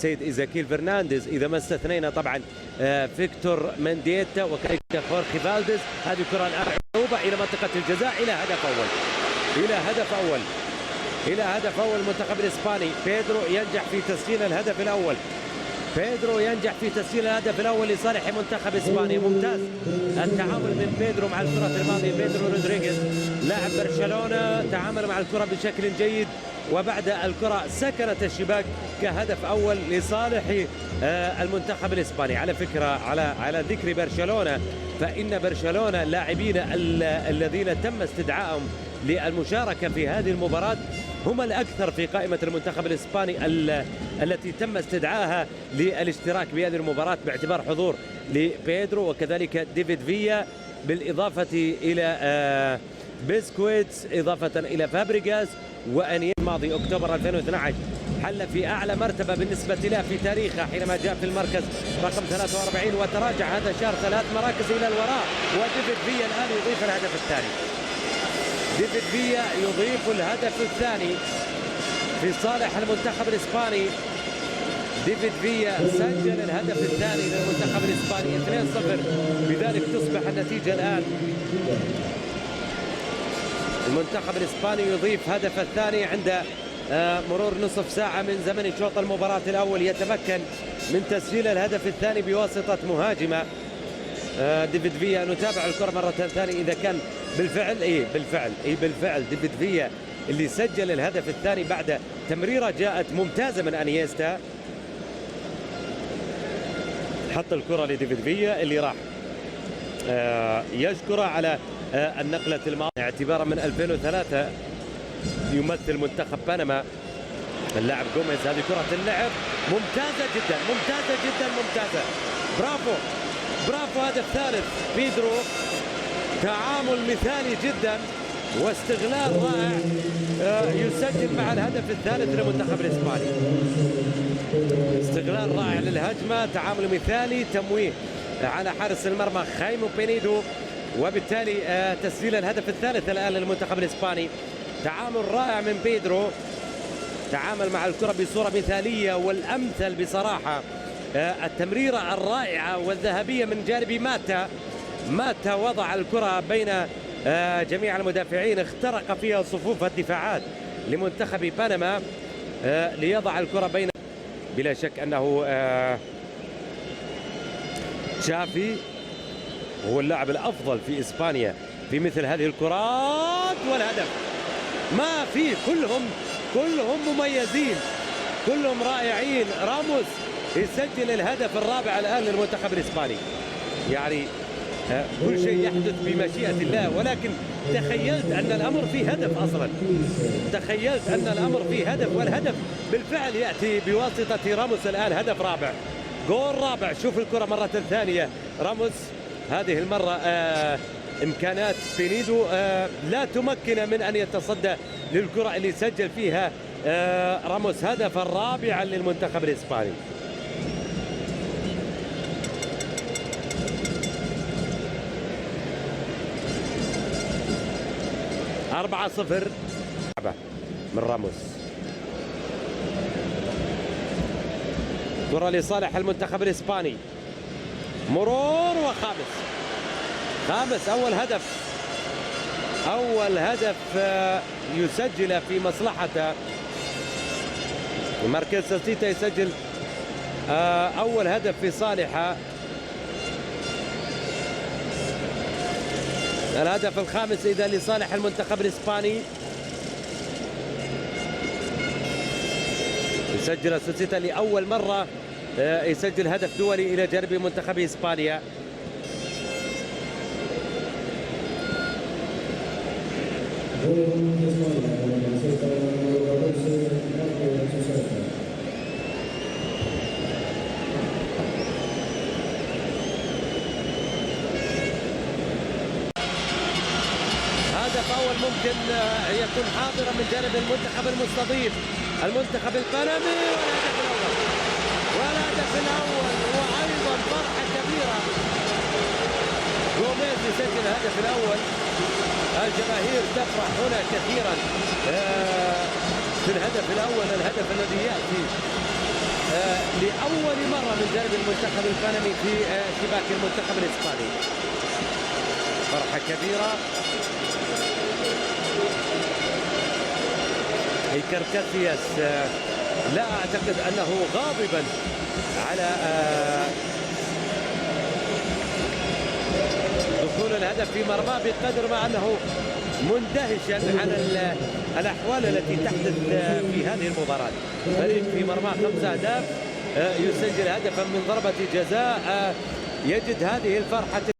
السيد إيزاكيل فرنانديز، إذا ما استثنينا طبعا فيكتور منديتا وكذلك خورخي فالديز. هذه الكرة الآن معروبة إلى منطقة الجزاء، إلى هدف أول، إلى هدف أول المنتخب الإسباني. بيدرو ينجح في تسجيل الهدف الأول، لصالح منتخب إسبانيا. ممتاز التعامل من بيدرو مع الكرة الماضية. بيدرو رودريغيز لاعب برشلونة تعامل مع الكرة بشكل جيد، وبعد الكرة سكنت الشباك كهدف أول لصالح المنتخب الإسباني. على فكرة على ذكر برشلونة، فإن برشلونة اللاعبين الذين تم استدعائهم للمشاركة في هذه المباراة هم الأكثر في قائمة المنتخب الإسباني التي تم استدعائها للاشتراك بهذه المباراة، باعتبار حضور لبيدرو وكذلك ديفيد فيا، بالإضافة إلى بيسكويتس، إضافة إلى فابريغاس وأنيل. الماضي أكتوبر 2012 حل في أعلى مرتبة بالنسبة له في تاريخه حينما جاء في المركز رقم 43، وتراجع هذا الشهر 3 مراكز إلى الوراء. وديفيد فيا الآن يضيف الهدف الثاني. ديفيد فيا يضيف الهدف الثاني في صالح المنتخب الإسباني. ديفيد فيا سجل الهدف الثاني للمنتخب الإسباني 2-0. بذلك تصبح النتيجة الآن المنتخب الإسباني يضيف هدف الثاني عند مرور نصف ساعة من زمن شوط المباراة الأول. يتمكن من تسجيل الهدف الثاني بواسطة مهاجمة ديفيد فيا. نتابع الكرة مرة ثانية إذا كان بالفعل ديفيد فيا اللي سجل الهدف الثاني بعد تمريرة جاءت ممتازة من أنيستا. حط الكرة لديفيد فيا اللي راح يشكر على النقلة الماضية اعتبارا من 2003 يمثل منتخب بنما. اللاعب جوميز، هذه كرة اللعب ممتازة جدا. برافو هدف ثالث بيدرو، تعامل مثالي جدا واستغلال رائع. يسجل مع الهدف الثالث للمنتخب الإسباني. استغلال رائع للهجمة، تعامل مثالي، تمويه على حارس المرمى خايمو بينيدو، وبالتالي تسجيل الهدف الثالث الآن للمنتخب الإسباني. تعامل رائع من بيدرو، تعامل مع الكرة بصورة مثالية، والأمثل بصراحة التمريرة الرائعة والذهبية من جانب ماتا وضع الكرة بين جميع المدافعين، اخترق فيها صفوف الدفاعات لمنتخب بنما ليضع الكرة بين. بلا شك أنه تشافي هو اللاعب الأفضل في إسبانيا في مثل هذه الكرات، والهدف ما في، كلهم مميزين، كلهم رائعين. راموس يسجل الهدف الرابع الآن للمنتخب الإسباني. يعني كل شيء يحدث بمشيئة الله، ولكن تخيلت أن الأمر فيه هدف أصلا، والهدف بالفعل يأتي بواسطة راموس. الآن هدف رابع، جول رابع. شوف الكرة مرة ثانية، راموس هذه المرة إمكانات بينيدو لا تمكن من أن يتصدى للكرة اللي سجل فيها راموس هدف الرابع للمنتخب الإسباني. أربعة 0 من راموس. كرة لصالح المنتخب الإسباني، مرور خامس أول هدف يسجل في مصلحته. ماركيز سيتا يسجل أول هدف في صالحه. الهدف الخامس إذا لصالح المنتخب الإسباني. يسجل سوسيتا لأول مرة يسجل هدف دولي إلى جانب منتخب إسبانيا. هدف أول ممكن يكون حاضرا من جانب المنتخب المستضيف، المنتخب البنمي، والهدف الأول وأيضا فرحة كبيرة. جوميز يسجل الهدف الأول. الجماهير تفرح هنا كثيرا في الهدف الأول، الهدف الذي يأتي لأول مرة من جانب المنتخب البنمي في شباك المنتخب الإسباني. فرحة كبيرة. إيكر كاسياس لا أعتقد أنه غاضبا على دخول الهدف في مرماه بقدر ما أنه مندهشا عن الأحوال التي تحدث في هذه المباراة. فريق في مرماه 5 أهداف يسجل هدفا من ضربة جزاء، يجد هذه الفرحة